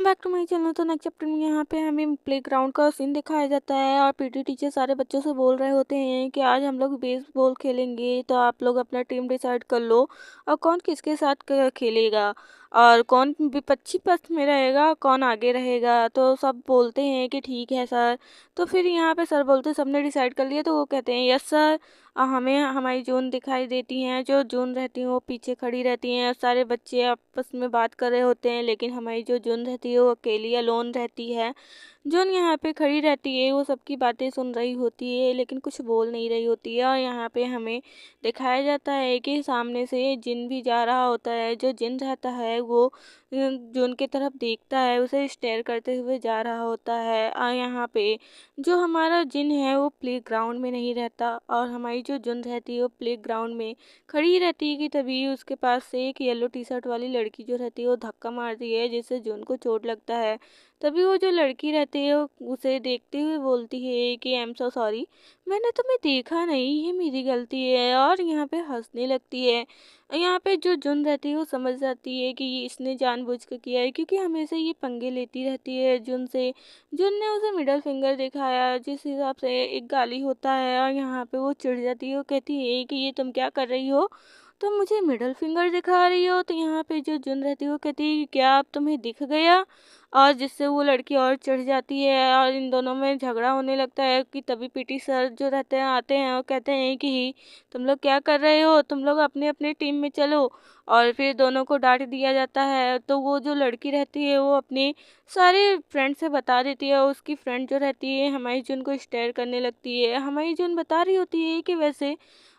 Back to my channel. तो next chapter में यहाँ पे हमें प्लेग्राउंड का सीन दिखाया जाता है और पीटी टीचर सारे बच्चों से बोल रहे होते हैं कि आज हम लोग बेसबॉल खेलेंगे, तो आप लोग अपना टीम डिसाइड कर लो और कौन किसके साथ खेलेगा और कौन विपक्षी पक्ष में रहेगा, कौन आगे रहेगा। तो सब बोलते हैं कि ठीक है सर। तो फिर यहाँ पे सर बोलते सबने डिसाइड कर लिया, तो वो कहते हैं यस सर। हमें हमारी जून दिखाई देती हैं, जो जून रहती हैं वो पीछे खड़ी रहती हैं। सारे बच्चे आपस में बात कर रहे होते हैं, लेकिन हमारी जो जून रहती है वो अकेली अलोन रहती है। जून यहाँ पे खड़ी रहती है, वो सबकी बातें सुन रही होती है लेकिन कुछ बोल नहीं रही होती है। और यहाँ पे हमें दिखाया जाता है कि सामने से जिन भी जा रहा होता है, जो जिन रहता है वो जून की तरफ देखता है, उसे स्टेयर करते हुए जा रहा होता है। और यहाँ पे जो हमारा जिन है वो प्लेग्राउंड में नहीं रहता और हमारी जो जुन रहती है वो प्लेग्राउंड में खड़ी रहती है कि तभी उसके पास से एक येलो टी शर्ट वाली लड़की जो रहती है वो धक्का मारती है, जिससे जुन को चोट लगता है। तभी वो जो लड़की रहती है वो उसे देखते हुए बोलती है कि आई एम सो सॉरी, मैंने तुम्हें देखा नहीं, ये मेरी गलती है। और यहाँ पे हंसने लगती है। यहाँ पे जो जुन रहती है वो समझ जाती है कि ये इसने जानबूझ कर किया है, क्योंकि हमेशा ये पंगे लेती रहती है जुन से। जुन ने उसे मिडल फिंगर दिखाया, जिस हिसाब से एक गाली होता है। और यहाँ पे वो चिढ़ जाती है, वो कहती है कि ये तुम क्या कर रही हो, तुम मुझे मिडल फिंगर दिखा रही हो। तो यहाँ पे जो जुन रहती है वो कहती है कि क्या अब तुम्हें दिख गया। और जिससे वो लड़की और चिढ़ जाती है और इन दोनों में झगड़ा होने लगता है। कि तभी पीटी सर जो रहते हैं आते हैं और कहते हैं कि तुम लोग क्या कर रहे हो, तुम लोग अपने अपने टीम में चलो। और फिर दोनों को डांट दिया जाता है। तो वो जो लड़की रहती है वो अपने सारे फ्रेंड से बता देती है। उसकी फ्रेंड जो रहती है हमारी जून को स्टेयर करने लगती है। हमारी जून बता रही होती है कि वैसे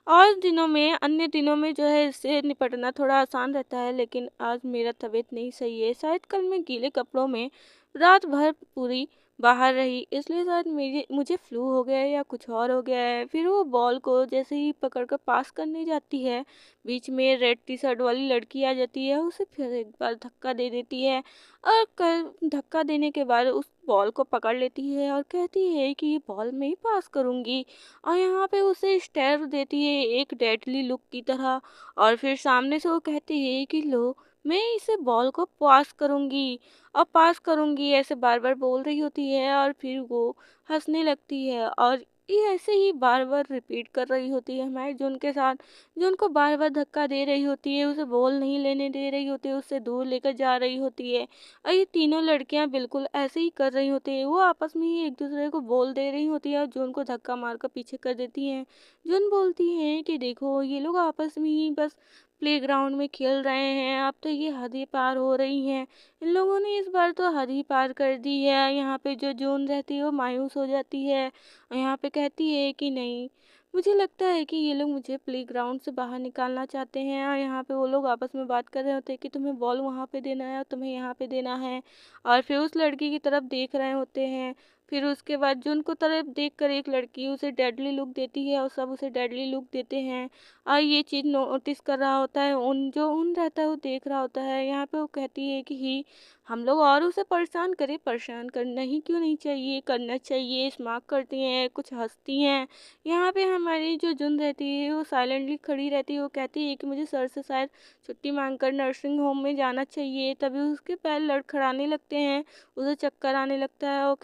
और दिनों में, अन्य दिनों में जो है इससे निपटना थोड़ा आसान रहता है, लेकिन आज मेरा तबीयत नहीं सही है। शायद कल मैं गीले कपड़ों में रात भर पूरी बाहर रही, इसलिए शायद मुझे फ्लू हो गया है या कुछ और हो गया है। फिर वो बॉल को जैसे ही पकड़कर पास करने जाती है, बीच में रेड टी शर्ट वाली लड़की आ जाती है, उसे फिर एक बार धक्का दे देती है। और कल धक्का देने के बाद उस बॉल को पकड़ लेती है और कहती है कि ये बॉल मैं ही पास करूंगी। और यहाँ पे उसे स्टेयर देती है एक डेडली लुक की तरह। और फिर सामने से वो कहती है कि लो, मैं इसे बॉल को पास करूंगी और पास करूंगी, ऐसे बार बार बोल रही होती है। और फिर वो हंसने लगती है और ये ऐसे ही बार बार रिपीट कर रही होती है हमारे जून के साथ। जो उनको बार बार धक्का दे रही होती है, उसे बॉल नहीं लेने दे रही होती है, उससे दूर लेकर जा रही होती है। और ये तीनों लड़कियां बिल्कुल ऐसे ही कर रही होती है, वो आपस में ही एक दूसरे को बोल दे रही होती है और जून को धक्का मारकर पीछे कर देती हैं। जून बोलती हैं कि देखो ये लोग आपस में ही बस प्लेग्राउंड में खेल रहे हैं, अब तो ये हद ही पार हो रही हैं। इन लोगों ने इस बार तो हद ही पार कर दी है। यहाँ पे जो जून रहती है वो मायूस हो जाती है और यहाँ पे कहती है कि नहीं, मुझे लगता है कि ये लोग मुझे प्लेग्राउंड से बाहर निकालना चाहते हैं। और यहाँ पे वो लोग आपस में बात कर रहे होते हैं कि तुम्हें बॉल वहाँ पे देना है और तुम्हें यहाँ पे देना है। और फिर उस लड़की की तरफ देख रहे होते हैं। फिर उसके बाद जो उनको तरफ देख कर एक लड़की उसे डेडली लुक देती है और सब उसे डेडली लुक देते हैं। और ये चीज़ नोटिस कर रहा होता है, उन रहता है वो देख रहा होता है। यहाँ पे वो कहती है कि ही हम लोग और उसे परेशान करें, परेशान करना ही क्यों नहीं चाहिए, करना चाहिए। स्मार्ट करती हैं, कुछ हंसती हैं। यहाँ पे हमारी जो जुन रहती है वो साइलेंटली खड़ी रहती है, वो कहती है कि मुझे सर से शायद छुट्टी मांगकर नर्सिंग होम में जाना चाहिए। तभी उसके पैर लड़खड़ाने लगते हैं, उसे चक्कर आने लगता है। वो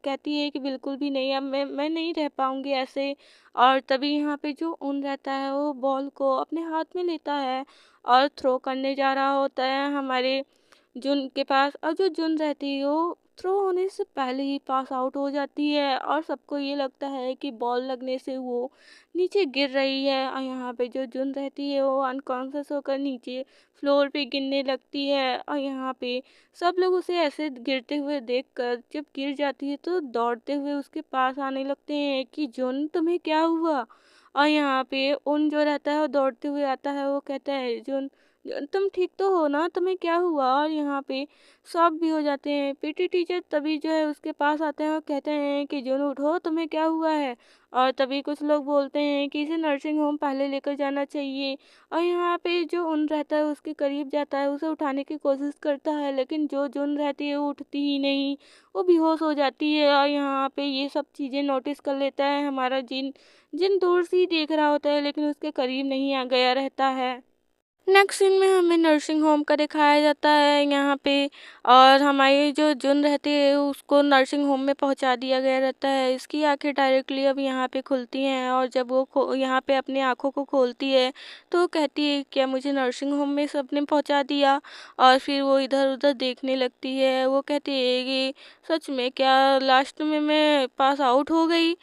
कहती है कि बिल्कुल भी नहीं, अब मैं नहीं रह पाऊंगी ऐसे। और तभी यहाँ पे जो उन रहता है वो बॉल को अपने हाथ में लेता है और थ्रो करने जा रहा होता है हमारे जुन के पास। और जो जुन रहती है वो थ्रो होने से पहले ही पास आउट हो जाती है और सबको ये लगता है कि बॉल लगने से वो नीचे गिर रही है। और यहाँ पे जो जुन रहती है वो अनकॉन्शियस होकर नीचे फ्लोर पे गिरने लगती है। और यहाँ पे सब लोग उसे ऐसे गिरते हुए देखकर जब गिर जाती है तो दौड़ते हुए उसके पास आने लगते हैं कि जुन तुम्हें क्या हुआ। और यहाँ पे उन जो रहता है वो दौड़ते हुए आता है, वो कहता है जुन तुम ठीक तो हो ना, तुम्हें क्या हुआ। और यहाँ पे शॉक भी हो जाते हैं। पीटी टीचर तभी जो है उसके पास आते हैं और कहते हैं कि जुन उठो, तुम्हें क्या हुआ है। और तभी कुछ लोग बोलते हैं कि इसे नर्सिंग होम पहले लेकर जाना चाहिए। और यहाँ पे जो उन रहता है उसके करीब जाता है, उसे उठाने की कोशिश करता है, लेकिन जो जुन रहती है वो उठती ही नहीं, वो बेहोश हो जाती है। और यहाँ पे ये सब चीज़ें नोटिस कर लेता है हमारा जिन। जिन दूर से ही देख रहा होता है लेकिन उसके करीब नहीं आ गया रहता है। नेक्स्ट सीन में हमें नर्सिंग होम का दिखाया जाता है यहाँ पे। और हमारी जो जुन रहती है उसको नर्सिंग होम में पहुँचा दिया गया रहता है। इसकी आंखें डायरेक्टली अब यहाँ पे खुलती हैं, और जब वो यहाँ पे अपनी आंखों को खोलती है तो वो कहती है क्या मुझे नर्सिंग होम में सबने पहुँचा दिया। और फिर वो इधर उधर देखने लगती है। वो कहती है कि सच में क्या लास्ट में मैं पास आउट हो गई।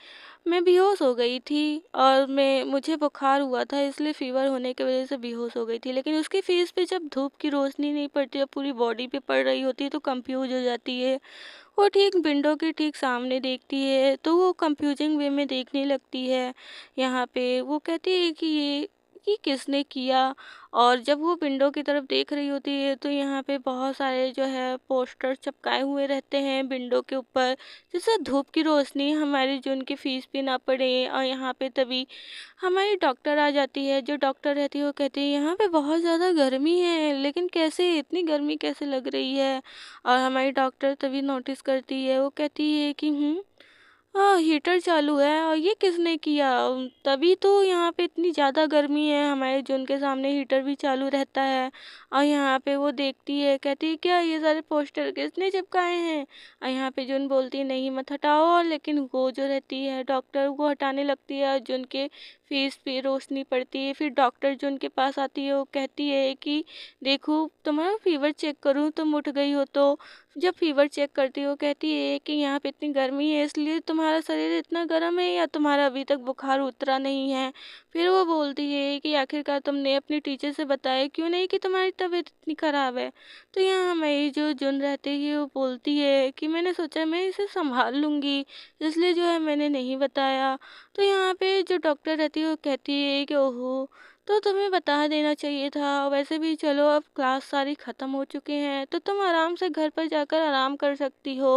मैं बेहोश हो गई थी, और मुझे बुखार हुआ था, इसलिए फ़ीवर होने की वज़ह से बेहोश हो गई थी। लेकिन उसके फेस पे जब धूप की रोशनी नहीं पड़ती और पूरी बॉडी पे पड़ रही होती है तो कंफ्यूज हो जाती है। वो ठीक विंडो के ठीक सामने देखती है तो वो कंफ्यूजिंग वे में देखने लगती है। यहाँ पे वो कहती है कि ये किसने किया। और जब वो विंडो की तरफ देख रही होती है तो यहाँ पे बहुत सारे जो है पोस्टर चिपकाए हुए रहते हैं विंडो के ऊपर, जिससे धूप की रोशनी हमारी जो उनकी फीस पे ना पड़े। और यहाँ पे तभी हमारी डॉक्टर आ जाती है। जो डॉक्टर रहती है वो कहती है यहाँ पे बहुत ज़्यादा गर्मी है, लेकिन कैसे इतनी गर्मी कैसे लग रही है। और हमारी डॉक्टर तभी नोटिस करती है। वो कहती है कि हाँ, हीटर चालू है और ये किसने किया। तभी तो यहाँ पे इतनी ज़्यादा गर्मी है। हमारे जून के सामने हीटर भी चालू रहता है। और यहाँ पे वो देखती है, कहती है क्या ये सारे पोस्टर किसने चिपकाए हैं। और यहाँ पे जून बोलती है नहीं मत हटाओ। और लेकिन वो जो रहती है डॉक्टर वो हटाने लगती है, और जून के फेस पे रोशनी पड़ती है। फिर डॉक्टर जून के पास आती है। वो कहती है कि देखो तुम्हारा फीवर चेक करूँ, तुम उठ गई हो तो। जब फीवर चेक करती हो कहती है कि यहाँ पे इतनी गर्मी है इसलिए तुम्हारा शरीर इतना गर्म है, या तुम्हारा अभी तक बुखार उतरा नहीं है। फिर वो बोलती है कि आखिरकार तुमने अपने टीचर से बताया क्यों नहीं कि तुम्हारी तबीयत इतनी ख़राब है। तो यहाँ मेरी जो जुन रहती है वो बोलती है कि मैंने सोचा मैं इसे संभाल लूँगी, इसलिए जो है मैंने नहीं बताया। तो यहाँ पे जो डॉक्टर रहती है वो कहती है कि ओहो, तो तुम्हें बता देना चाहिए था। वैसे भी चलो अब क्लास सारी ख़त्म हो चुके हैं तो तुम आराम से घर पर जाकर आराम कर सकती हो।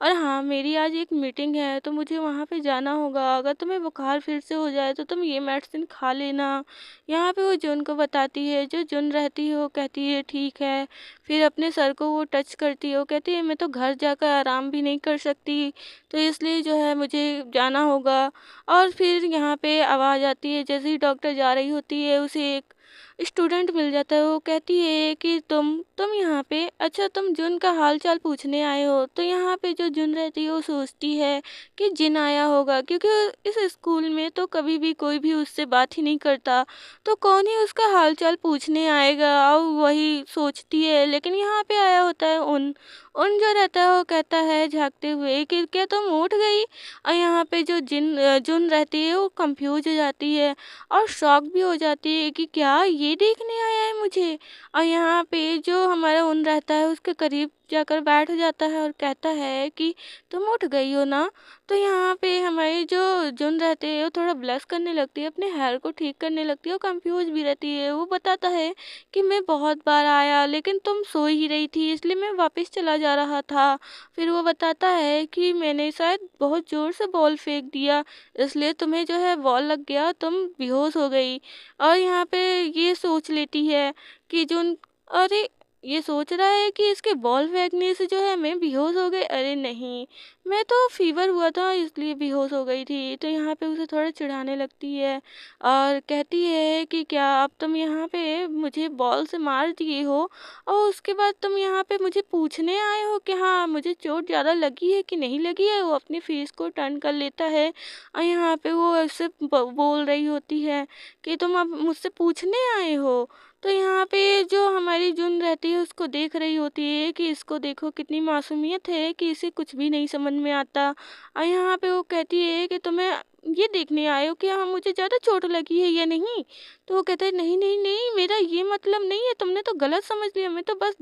और हाँ, मेरी आज एक मीटिंग है तो मुझे वहाँ पे जाना होगा। अगर तुम्हें बुखार फिर से हो जाए तो तुम ये मेडिसिन खा लेना। यहाँ पे वो जुन को बताती है। जो जुन रहती है वो कहती है ठीक है। फिर अपने सर को वो टच करती है। वो कहती है मैं तो घर जाकर आराम भी नहीं कर सकती, तो इसलिए जो है मुझे जाना होगा। और फिर यहाँ पे आवाज़ आती है। जैसे ही डॉक्टर जा रही होती है उसे एक स्टूडेंट मिल जाता है। वो कहती है कि तुम यहाँ पे, अच्छा तुम जुन का हाल चाल पूछने आए हो। तो यहाँ पे जो जुन रहती है वो सोचती है कि जिन आया होगा, क्योंकि इस स्कूल में तो कभी भी कोई भी उससे बात ही नहीं करता, तो कौन ही उसका हाल चाल पूछने आएगा। और वही सोचती है। लेकिन यहाँ पे आया होता है उन उन जो रहता है वो कहता है झाँकते हुए कि क्या तुम उठ गई। और यहाँ पे जो जुन रहती है वो कंफ्यूज हो जाती है और शॉक भी हो जाती है कि क्या ये देखने आया है मुझे। और यहाँ पे जो हमारा उन रहता है उसके करीब जाकर बैठ जाता है और कहता है कि तुम उठ गई हो ना। तो यहाँ पे हमारी जो जुन रहती है वो थोड़ा ब्लश करने लगती है, अपने हेयर को ठीक करने लगती है और कंफ्यूज भी रहती है। वो बताता है कि मैं बहुत बार आया लेकिन तुम सो ही रही थी, इसलिए मैं वापस चला जा रहा था। फिर वो बताता है कि मैंने शायद बहुत ज़ोर से बॉल फेंक दिया, इसलिए तुम्हें जो है बॉल लग गया, तुम बेहोश हो गई। और यहाँ पे ये सोच लेती है कि जो अरे, ये सोच रहा है कि इसके बॉल फेंकने से जो है मैं बेहोश हो गई। अरे नहीं, मैं तो फीवर हुआ था इसलिए बेहोश हो गई थी। तो यहाँ पे उसे थोड़ा चिढ़ाने लगती है और कहती है कि क्या अब तुम यहाँ पे मुझे बॉल से मार दिए हो और उसके बाद तुम यहाँ पे मुझे पूछने आए हो कि हाँ मुझे चोट ज़्यादा लगी है कि नहीं लगी है। वो अपनी फेस को टर्न कर लेता है और यहाँ पे वो ऐसे बोल रही होती है कि तुम अब मुझसे पूछने आए हो। तो यहाँ पे जो हमारी जुन रहती है उसको देख रही होती है कि इसको देखो कितनी मासूमियत है कि इसे कुछ भी नहीं समझ में आता। और यहाँ पे वो कहती है कि तुम्हें ये देखने आए हो कि हाँ मुझे ज़्यादा चोट लगी है या नहीं। तो वो कहता है नहीं नहीं नहीं, मेरा ये मतलब नहीं है, तुमने तो गलत समझ लिया, मैं तो बस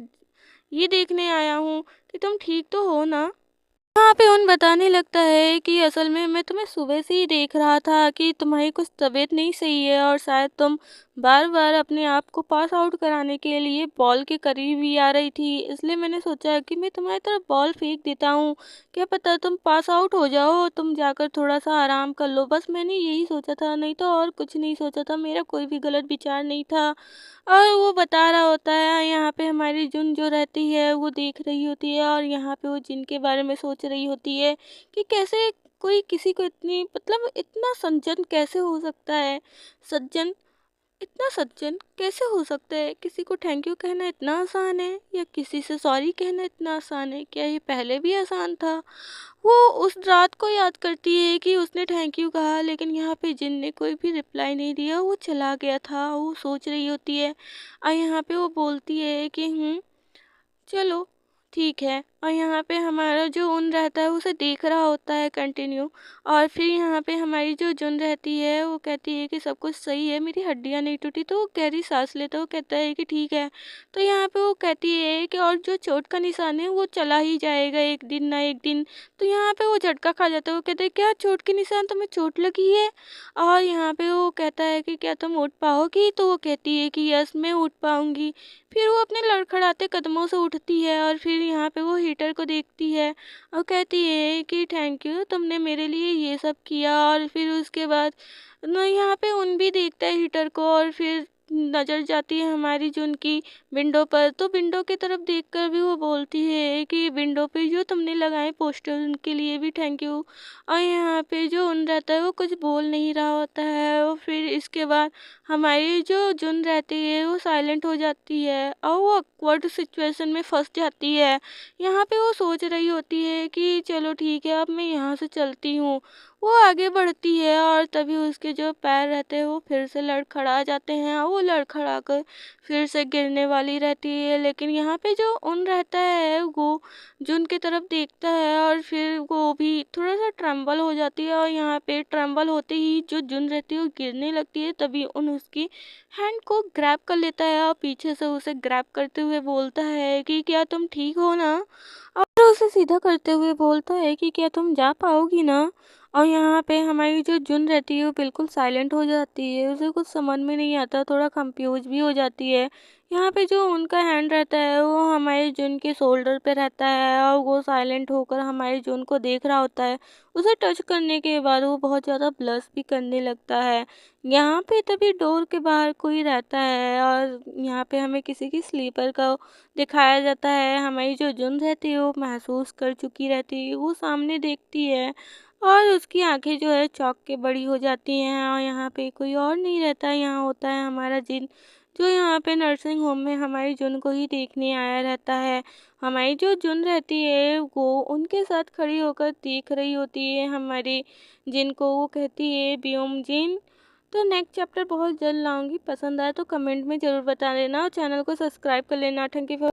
ये देखने आया हूँ कि तुम ठीक तो हो ना। यहाँ पे उन बताने लगता है कि असल में मैं तुम्हें सुबह से ही देख रहा था कि तुम्हारी कुछ तबीयत नहीं सही है, और शायद तुम बार बार अपने आप को पास आउट कराने के लिए बॉल के करीब ही आ रही थी, इसलिए मैंने सोचा कि मैं तुम्हारी तरफ बॉल फेंक देता हूँ। क्या पता तुम पास आउट हो जाओ, तुम जाकर थोड़ा सा आराम कर लो। बस मैंने यही सोचा था, नहीं तो और कुछ नहीं सोचा था, मेरा कोई भी गलत विचार नहीं था। और वो बता रहा होता है। यहाँ पे हमारी जुन जो रहती है वो देख रही होती है, और यहाँ पे वो जिनके बारे में सोच रही होती है कि कैसे कोई किसी को इतनी मतलब इतना सज्जन कैसे हो सकता है। सज्जन इतना सज्जन कैसे हो सकता है? किसी को थैंक यू कहना इतना आसान है या किसी से सॉरी कहना इतना आसान है? क्या ये पहले भी आसान था? वो उस रात को याद करती है कि उसने थैंक यू कहा, लेकिन यहाँ पे जिन ने कोई भी रिप्लाई नहीं दिया, वो चला गया था। वो सोच रही होती है और यहाँ पे वो बोलती है कि चलो ठीक है। और यहाँ पे हमारा जो उन रहता है उसे देख रहा होता है कंटिन्यू। और फिर यहाँ पे हमारी जो जुन रहती है वो कहती है कि सब कुछ सही है, मेरी हड्डियाँ नहीं टूटी। तो वो गहरी सांस लेता है, वो कहता है कि ठीक है। तो यहाँ पे वो कहती है कि और जो चोट का निशान है वो चला ही जाएगा एक दिन ना एक दिन। तो यहाँ पे वो झटका खा जाता है, वो कहते हैं क्या चोट के निशान, तुम्हें चोट लगी है? और यहाँ पे वो कहता है कि क्या तुम उठ पाओगी? तो वो कहती है कि यस मैं उठ पाऊंगी। फिर वो अपने लड़खड़ाते कदमों से उठती है और फिर यहाँ पे वो हीटर को देखती है और कहती है कि थैंक यू, तुमने मेरे लिए ये सब किया। और फिर उसके बाद ना यहाँ पे उन भी देखता है हीटर को और फिर नज़र जाती है हमारी जो उनकी विंडो पर। तो विंडो की तरफ देखकर भी वो बोलती है कि विंडो पे जो तुमने लगाए पोस्टर उनके लिए भी थैंक यू। और यहाँ पे जो उन रहता है वो कुछ बोल नहीं रहा होता है। और फिर इसके बाद हमारी जो जुन रहती है वो साइलेंट हो जाती है और वो awkward सिचुएशन में फंस जाती है। यहाँ पे वो सोच रही होती है कि चलो ठीक है, अब मैं यहाँ से चलती हूँ। वो आगे बढ़ती है और तभी उसके जो पैर रहते हैं वो फिर से लड़खड़ा जाते हैं और वो लड़खड़ा कर फिर से गिरने वाली रहती है। लेकिन यहाँ पे जो उन रहता है वो जुन की तरफ देखता है और फिर वो भी थोड़ा सा ट्रम्बल हो जाती है। और यहाँ पे ट्रम्बल होते ही जो जुन रहती है वो गिरने लगती है। तभी उन उसकी हैंड को ग्रैब कर लेता है और पीछे से उसे ग्रैब करते हुए बोलता है कि क्या तुम ठीक हो ना? और उसे सीधा करते हुए बोलता है कि क्या तुम जा पाओगी ना? और यहाँ पे हमारी जो जुन रहती है वो बिल्कुल साइलेंट हो जाती है, उसे कुछ समझ में नहीं आता, थोड़ा कंफ्यूज भी हो जाती है। यहाँ पे जो उनका हैंड रहता है वो हमारे जुन के शोल्डर पे रहता है और वो साइलेंट होकर हमारे जुन को देख रहा होता है। उसे टच करने के बाद वो बहुत ज़्यादा ब्लश भी करने लगता है। यहाँ पे तभी डोर के बाहर कोई रहता है और यहाँ पे हमें किसी की स्लीपर का दिखाया जाता है। हमारी जो जुन रहती है वो महसूस कर चुकी रहती है, वो सामने देखती है और उसकी आंखें जो है चौंक के बड़ी हो जाती हैं। और यहाँ पे कोई और नहीं रहता, यहाँ होता है हमारा जिन, जो यहाँ पे नर्सिंग होम में हमारी जुन को ही देखने आया रहता है। हमारी जो जुन रहती है वो उनके साथ खड़ी होकर देख रही होती है हमारे जिन को। वो कहती है ब्योम जिन। तो नेक्स्ट चैप्टर बहुत जल्द लाऊंगी, पसंद आए तो कमेंट में ज़रूर बता देना और चैनल को सब्सक्राइब कर लेना। Thank you.